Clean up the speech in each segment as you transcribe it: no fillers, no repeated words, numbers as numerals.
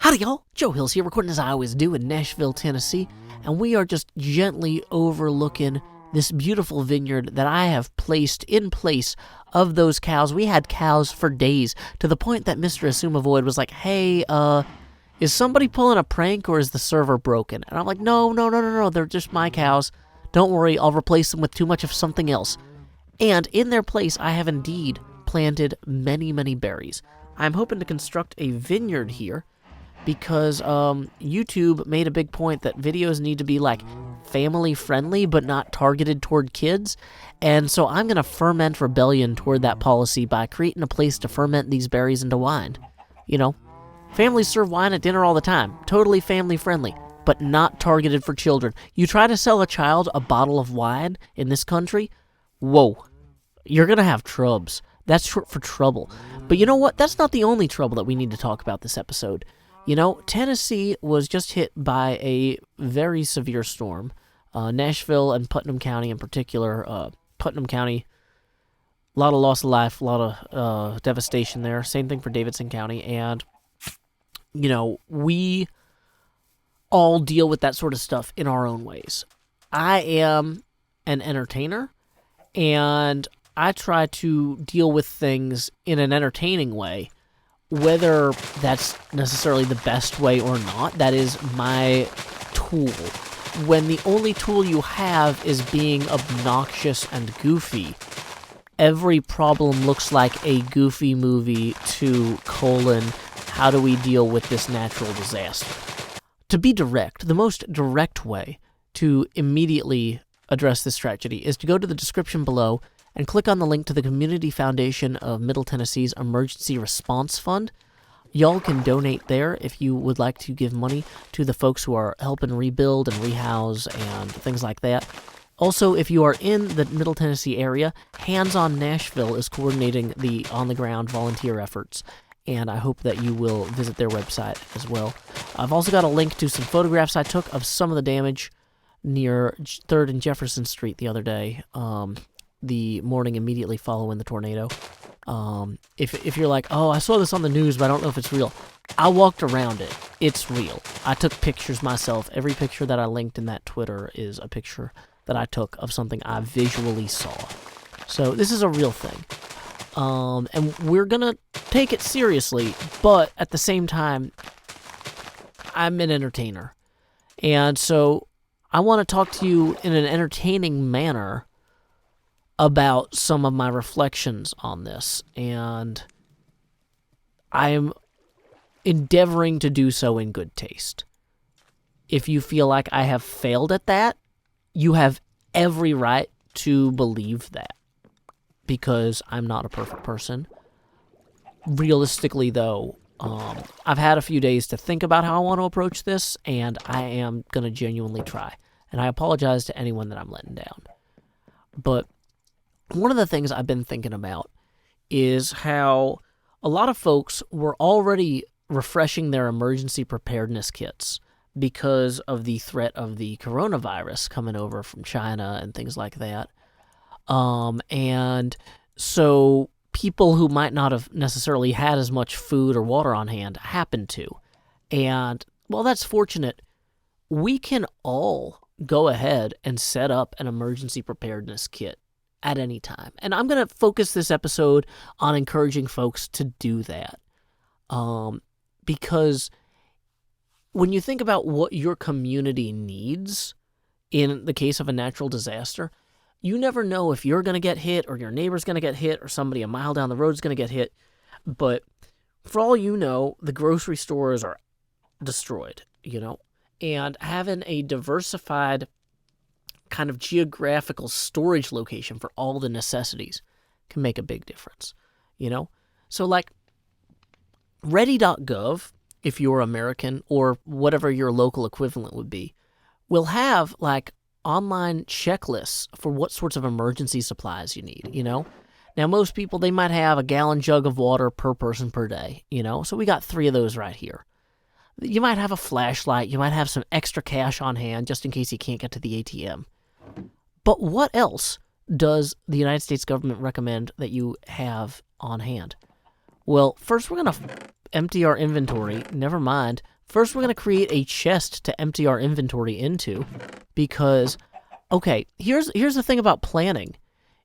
Howdy y'all, Joe Hills here, recording as I always do in Nashville, Tennessee, and we are just gently overlooking this beautiful vineyard that I have placed in place of those cows. We had cows for days, to the point that Mr. Assumeavoid was like, hey, is somebody pulling a prank or is the server broken? And I'm like, no, they're just my cows. Don't worry, I'll replace them with too much of something else. And in their place, I have indeed planted many, many berries. I'm hoping to construct a vineyard here, because YouTube made a big point that videos need to be like family friendly but not targeted toward kids, and so I'm going to ferment rebellion toward that policy by creating a place to ferment these berries into wine. You know, families serve wine at dinner all the time, totally family friendly, but not targeted for children. You try to sell a child a bottle of wine in this country, whoa, you're going to have trubs. That's short for trouble. But you know what? That's not the only trouble that we need to talk about this episode. You know, Tennessee was just hit by a very severe storm. Nashville and Putnam County in particular. Putnam County, a lot of loss of life, a lot of devastation there. Same thing for Davidson County. And, you know, we all deal with that sort of stuff in our own ways. I am an entertainer, and I try to deal with things in an entertaining way. Whether that's necessarily the best way or not, that is my tool. When the only tool you have is being obnoxious and goofy, every problem looks like a Goofy movie how do we deal with this natural disaster? To be direct, the most direct way to immediately address this tragedy is to go to the description below and click on the link to the Community Foundation of Middle Tennessee's Emergency Response Fund. Y'all can donate there if you would like to give money to the folks who are helping rebuild and rehouse and things like that. Also, if you are in the Middle Tennessee area, Hands On Nashville is coordinating the on-the-ground volunteer efforts, and I hope that you will visit their website as well. I've also got a link to some photographs I took of some of the damage near 3rd and Jefferson Street the other day. The morning immediately following the tornado. If you're like, oh, I saw this on the news, but I don't know if it's real. I walked around it. It's real. I took pictures myself. Every picture that I linked in that Twitter is a picture that I took of something I visually saw. So this is a real thing. And we're gonna take it seriously, but at the same time, I'm an entertainer. And so I want to talk to you in an entertaining manner about some of my reflections on this, and I am endeavoring to do so in good taste. If you feel like I have failed at that, you have every right to believe that, because I'm not a perfect person. Realistically, though, I've had a few days to think about how I want to approach this, and I am going to genuinely try, and I apologize to anyone that I'm letting down. But one of the things I've been thinking about is how a lot of folks were already refreshing their emergency preparedness kits because of the threat of the coronavirus coming over from China and things like that. And so people who might not have necessarily had as much food or water on hand happened to. And while that's fortunate, we can all go ahead and set up an emergency preparedness kit at any time. And I'm going to focus this episode on encouraging folks to do that. Because when you think about what your community needs in the case of a natural disaster, you never know if you're going to get hit or your neighbor's going to get hit or somebody a mile down the road is going to get hit. But for all you know, the grocery stores are destroyed, you know, and having a diversified kind of geographical storage location for all the necessities can make a big difference, you know? So like Ready.gov, if you're American or whatever your local equivalent would be, will have like online checklists for what sorts of emergency supplies you need, you know? Now most people, they might have a gallon jug of water per person per day, you know? So we got 3 of those right here. You might have a flashlight, you might have some extra cash on hand just in case you can't get to the ATM. But what else does the United States government recommend that you have on hand? Well, first we're going to empty our inventory, never mind First, we're going to create a chest to empty our inventory into because, okay, here's the thing about planning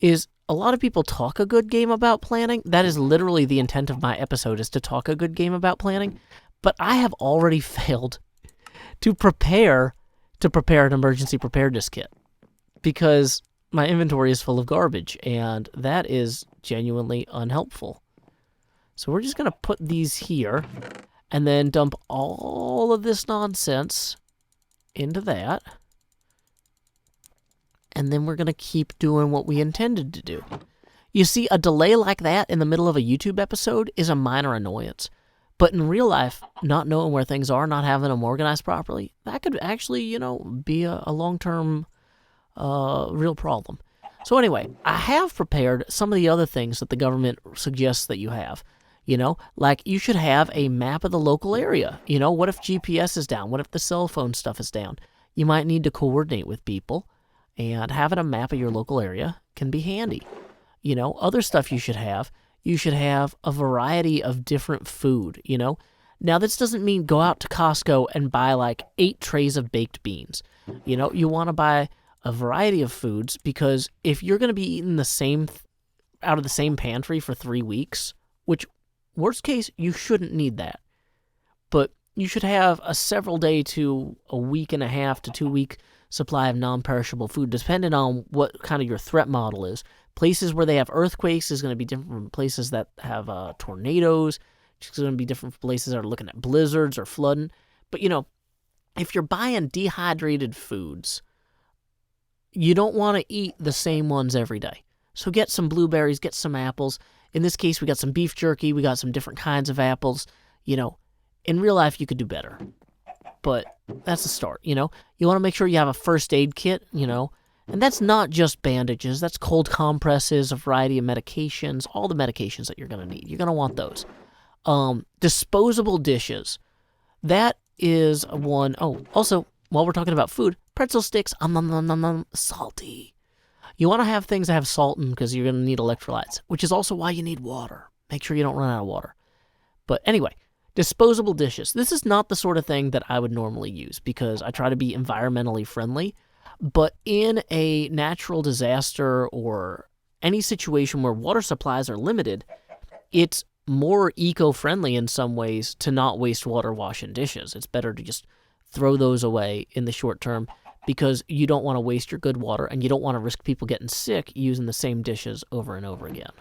is a lot of people talk a good game about planning. That is literally the intent of my episode, is to talk a good game about planning. But I have already failed to prepare an emergency preparedness kit because my inventory is full of garbage, and that is genuinely unhelpful. So we're just going to put these here and then dump all of this nonsense into that. And then we're going to keep doing what we intended to do. You see, a delay like that in the middle of a YouTube episode is a minor annoyance. But in real life, not knowing where things are, not having them organized properly, that could actually, be a long-term real problem. So anyway, I have prepared some of the other things that the government suggests that you have. Like you should have a map of the local area. What if GPS is down? What if the cell phone stuff is down? You might need to coordinate with people. And having a map of your local area can be handy. Other stuff you should have a variety of different food, Now, this doesn't mean go out to Costco and buy like 8 trays of baked beans. You want to buy a variety of foods because if you're going to be eating out of the same pantry for 3 weeks, which, worst case, you shouldn't need that. But you should have a several day to a week and a half to 2 week supply of non-perishable food, depending on what kind of your threat model is. Places where they have earthquakes is going to be different from places that have tornadoes. It's going to be different from places that are looking at blizzards or flooding. But, if you're buying dehydrated foods, you don't want to eat the same ones every day. So get some blueberries, get some apples. In this case, we got some beef jerky. We got some different kinds of apples. In real life, you could do better. But that's the start, You want to make sure you have a first aid kit, And that's not just bandages. That's cold compresses, a variety of medications, all the medications that you're going to need. You're going to want those. Disposable dishes. That is one. Oh, also, while we're talking about food, pretzel sticks, salty. You want to have things that have salt in them because you're going to need electrolytes, which is also why you need water. Make sure you don't run out of water. But anyway, disposable dishes. This is not the sort of thing that I would normally use because I try to be environmentally friendly. But in a natural disaster or any situation where water supplies are limited, it's more eco-friendly in some ways to not waste water washing dishes. It's better to just throw those away in the short term because you don't want to waste your good water and you don't want to risk people getting sick using the same dishes over and over again.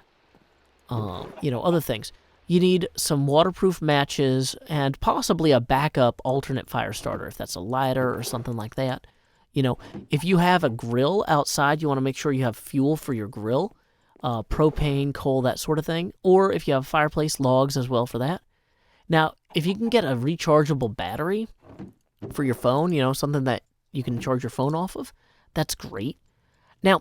Other things. You need some waterproof matches and possibly a backup alternate fire starter if that's a lighter or something like that. If you have a grill outside, you want to make sure you have fuel for your grill, propane, coal, that sort of thing. Or if you have fireplace, logs as well for that. Now, if you can get a rechargeable battery for your phone, something that you can charge your phone off of, that's great. Now,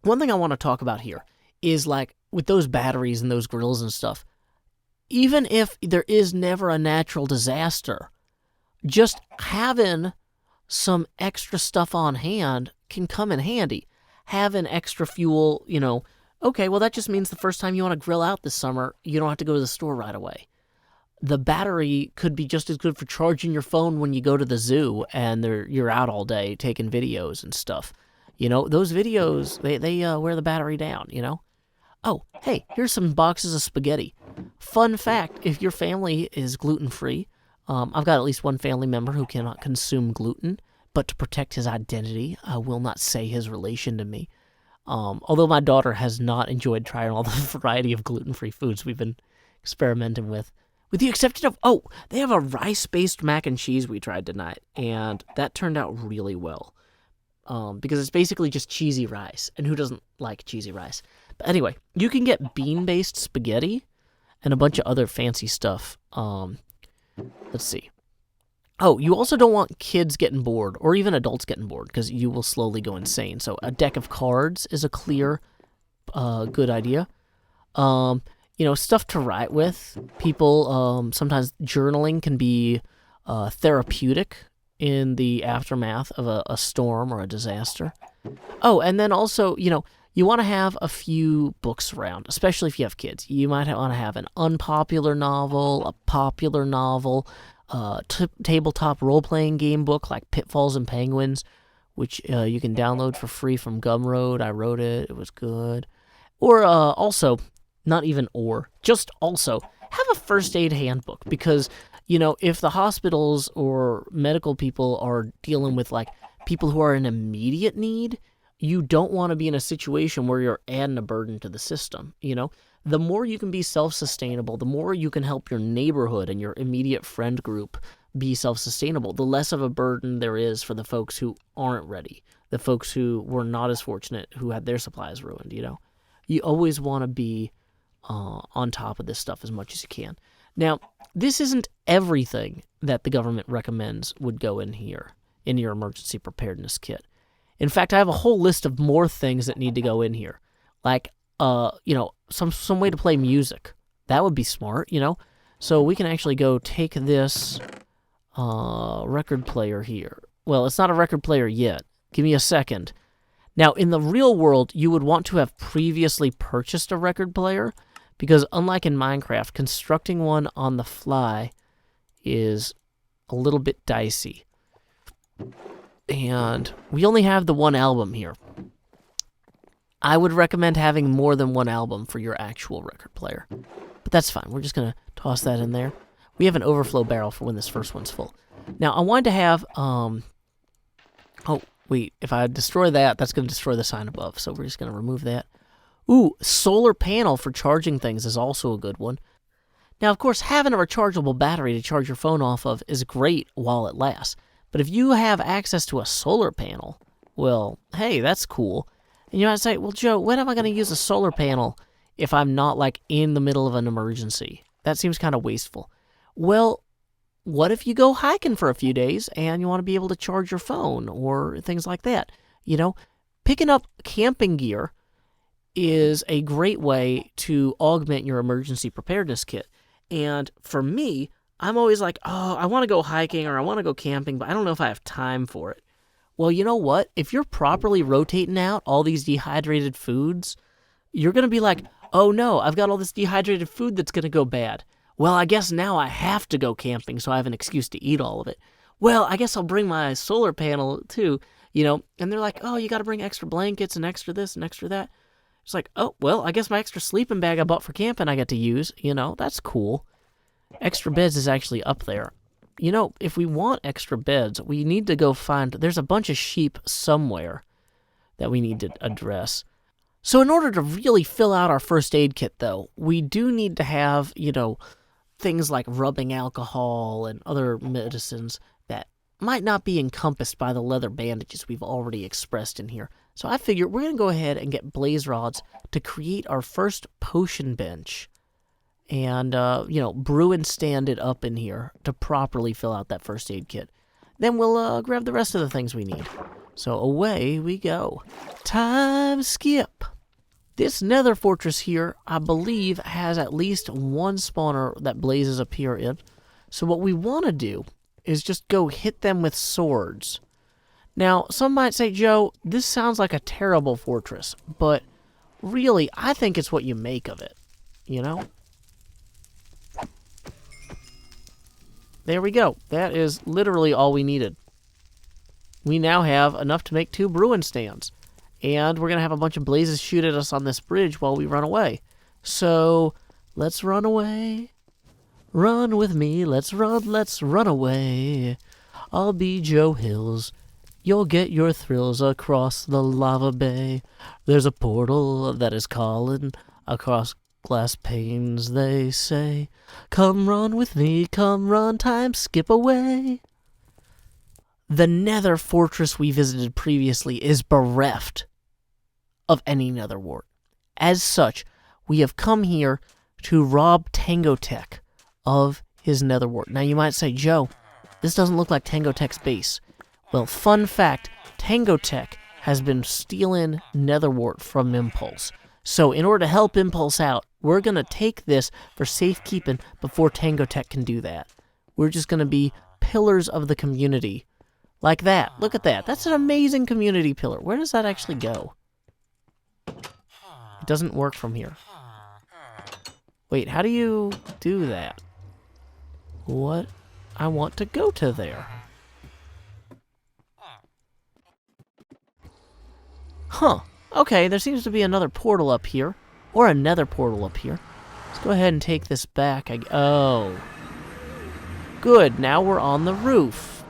one thing I want to talk about here is like with those batteries and those grills and stuff, even if there is never a natural disaster, just having some extra stuff on hand can come in handy. Having extra fuel, okay, well, that just means the first time you want to grill out this summer, you don't have to go to the store right away. The battery could be just as good for charging your phone when you go to the zoo and you're out all day taking videos and stuff. Those videos, they wear the battery down, Oh, hey, here's some boxes of spaghetti. Fun fact, if your family is gluten-free, I've got at least one family member who cannot consume gluten, but to protect his identity, I will not say his relation to me. Although my daughter has not enjoyed trying all the variety of gluten-free foods we've been experimenting with the exception of, they have a rice-based mac and cheese we tried tonight, and that turned out really well. Because it's basically just cheesy rice, and who doesn't like cheesy rice? But anyway, you can get bean-based spaghetti and a bunch of other fancy stuff. Let's see. Oh, you also don't want kids getting bored, or even adults getting bored, because you will slowly go insane. So a deck of cards is a clear, good idea. Stuff to write with. People, sometimes journaling can be therapeutic in the aftermath of a storm or a disaster. Oh, and then also, you want to have a few books around, especially if you have kids. You might want to have an unpopular novel, a popular novel, tabletop role-playing game book like Pitfalls and Penguins, which you can download for free from Gumroad. I wrote it. It was good. Or also, not even or, just also, have a first aid handbook because, if the hospitals or medical people are dealing with, like, people who are in immediate need, you don't want to be in a situation where you're adding a burden to the system, The more you can be self-sustainable, the more you can help your neighborhood and your immediate friend group be self-sustainable, the less of a burden there is for the folks who aren't ready, the folks who were not as fortunate, who had their supplies ruined, You always want to be on top of this stuff as much as you can. Now, this isn't everything that the government recommends would go in here, in your emergency preparedness kit. In fact, I have a whole list of more things that need to go in here, like some way to play music. That would be smart, So we can actually go take this record player here. Well, it's not a record player yet. Give me a second. Now, in the real world, you would want to have previously purchased a record player, because unlike in Minecraft, constructing one on the fly is a little bit dicey. And we only have the one album here. I would recommend having more than one album for your actual record player. But that's fine. We're just going to toss that in there. We have an overflow barrel for when this first one's full. Now, I wanted to have... Oh, wait. If I destroy that, that's going to destroy the sign above. So we're just going to remove that. Ooh, solar panel for charging things is also a good one. Now, of course, having a rechargeable battery to charge your phone off of is great while it lasts. But if you have access to a solar panel, well, hey, that's cool. And you might say, well, Joe, when am I going to use a solar panel if I'm not, like, in the middle of an emergency? That seems kind of wasteful. Well, what if you go hiking for a few days and you want to be able to charge your phone or things like that? Picking up camping gear is a great way to augment your emergency preparedness kit. And for me, I'm always like, oh, I want to go hiking or I want to go camping, but I don't know if I have time for it. Well, you know what? If you're properly rotating out all these dehydrated foods, you're going to be like, oh no, I've got all this dehydrated food that's going to go bad. Well, I guess now I have to go camping, so I have an excuse to eat all of it. Well, I guess I'll bring my solar panel too, and they're like, oh, you got to bring extra blankets and extra this and extra that. It's like, oh, well, I guess my extra sleeping bag I bought for camping I get to use, that's cool. Extra beds is actually up there. If we want extra beds, we need to go find... There's a bunch of sheep somewhere that we need to address. So in order to really fill out our first aid kit, though, we do need to have, things like rubbing alcohol and other medicines that might not be encompassed by the leather bandages we've already expressed in here. So I figure we're going to go ahead and get blaze rods to create our first potion bench. And, brew and stand it up in here to properly fill out that first aid kit. Then we'll grab the rest of the things we need. So away we go. Time skip. This nether fortress here, I believe, has at least one spawner that blazes appear in. So what we want to do is just go hit them with swords. Now, some might say, Joe, this sounds like a terrible fortress. But really, I think it's what you make of it, There we go. That is literally all we needed. We now have enough to make 2 brewing stands. And we're going to have a bunch of blazes shoot at us on this bridge while we run away. So, let's run away. Run with me. Let's run away. I'll be Joe Hills. You'll get your thrills across the lava bay. There's a portal that is calling across glass panes, they say. Come run with me, come run, time skip away. The nether fortress we visited previously is bereft of any nether wart. As such, we have come here to rob Tango Tech of his nether wart. Now you might say, Joe, this doesn't look like Tango Tech's base. Well, fun fact, Tango Tech has been stealing nether wart from Impulse. So in order to help Impulse out, we're going to take this for safekeeping before Tango Tech can do that. We're just going to be pillars of the community. Like that. Look at that. That's an amazing community pillar. Where does that actually go? It doesn't work from here. Wait, how do you do that? What? I want to go to there. Huh. Okay, there seems to be another portal up here. Or a nether portal up here. Let's go ahead and take this back. Oh. Good, now we're on the roof.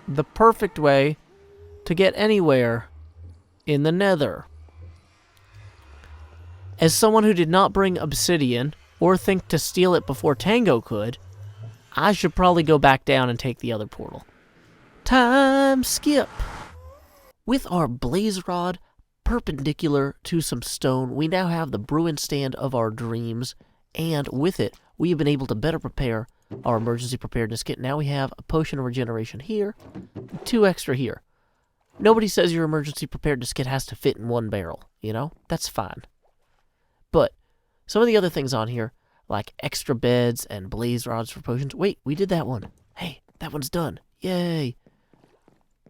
The perfect way to get anywhere in the nether. As someone who did not bring obsidian, or think to steal it before Tango could, I should probably go back down and take the other portal. Time skip! With our blaze rod perpendicular to some stone, we now have the brewing stand of our dreams, and with it, we have been able to better prepare our emergency preparedness kit. Now we have a potion of regeneration here, 2 extra here. Nobody says your emergency preparedness kit has to fit in 1 barrel, you know? That's fine. But some of the other things on here, like extra beds and blaze rods for potions. Wait, we did that one. Hey, that one's done. Yay.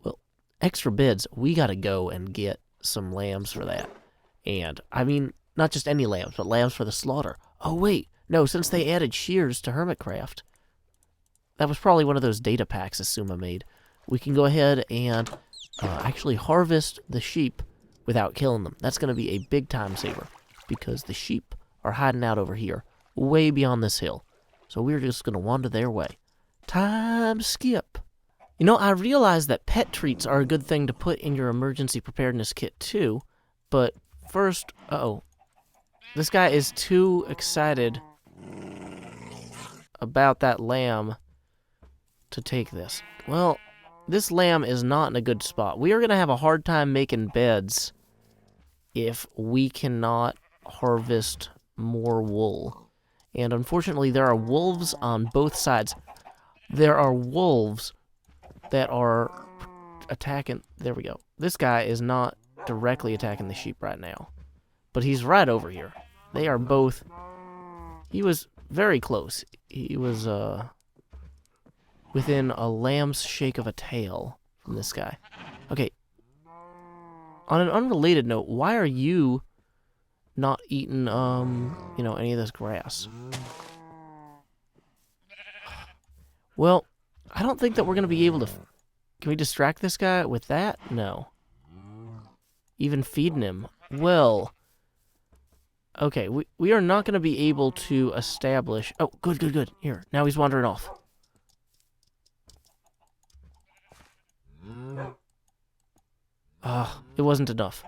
Well, extra beds, we gotta go and get some lambs for that. And, I mean, not just any lambs, but lambs for the slaughter. Oh, wait. No, since they added shears to Hermitcraft, that was probably one of those data packs Asuma made. We can go ahead and actually harvest the sheep without killing them. That's going to be a big time saver, because the sheep are hiding out over here, way beyond this hill. So we're just going to wander their way. Time skip. You know, I realize that pet treats are a good thing to put in your emergency preparedness kit too, but first, this guy is too excited about that lamb to take this. Well, this lamb is not in a good spot. We are going to have a hard time making beds if we cannot harvest more wool. And unfortunately, there are wolves on both sides. There are wolves that are attacking. There we go. This guy is not directly attacking the sheep right now, but he's right over here. They are both. He was very close. He was within a lamb's shake of a tail from this guy. Okay. On an unrelated note, why are you not eating any of this grass? Well, I don't think that we're going to be able to... Can we distract this guy with that? No. Even feeding him. Well... Okay, we are not going to be able to establish... Oh, good. Here, now he's wandering off. It wasn't enough.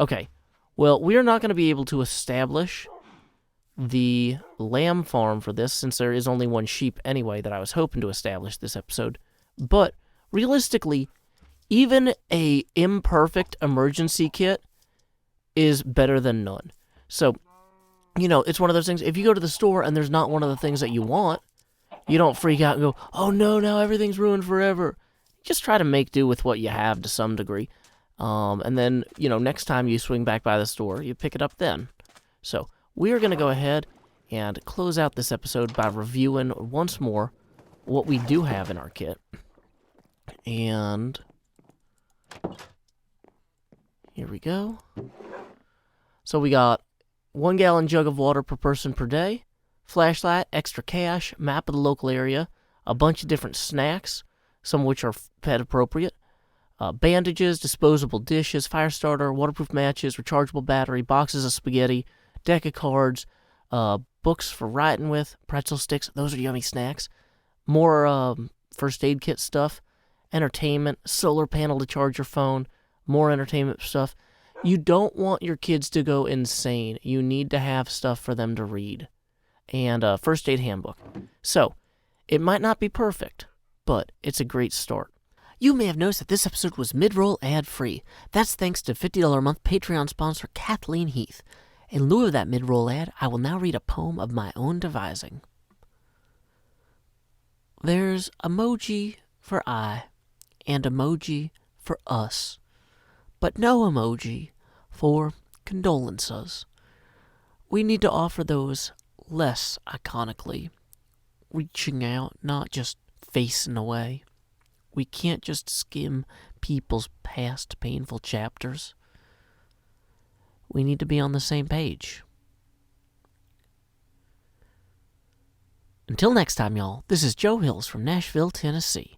Okay, well, we are not going to be able to establish the lamb farm for this, since there is only 1 sheep anyway that I was hoping to establish this episode. But, realistically, even a imperfect emergency kit is better than none. So, it's one of those things, if you go to the store and there's not one of the things that you want, you don't freak out and go, oh no, now everything's ruined forever. Just try to make do with what you have to some degree. And then, next time you swing back by the store, you pick it up then. So, we are going to go ahead and close out this episode by reviewing once more what we do have in our kit. And here we go. So we got 1 gallon jug of water per person per day, flashlight, extra cash, map of the local area, a bunch of different snacks, some of which are pet appropriate, bandages, disposable dishes, fire starter, waterproof matches, rechargeable battery, boxes of spaghetti, deck of cards, books for writing with, pretzel sticks, those are yummy snacks, more first aid kit stuff, entertainment, solar panel to charge your phone, more entertainment stuff. You don't want your kids to go insane. You need to have stuff for them to read. And a first aid handbook. So, it might not be perfect, but it's a great start. You may have noticed that this episode was mid-roll ad-free. That's thanks to $50 a month Patreon sponsor Kathleen Heath. In lieu of that mid-roll ad, I will now read a poem of my own devising. There's emoji for I, and emoji for us, but no emoji for condolences. We need to offer those less iconically, reaching out, not just facing away. We can't just skim people's past painful chapters. We need to be on the same page. Until next time, y'all, this is Joe Hills from Nashville, Tennessee.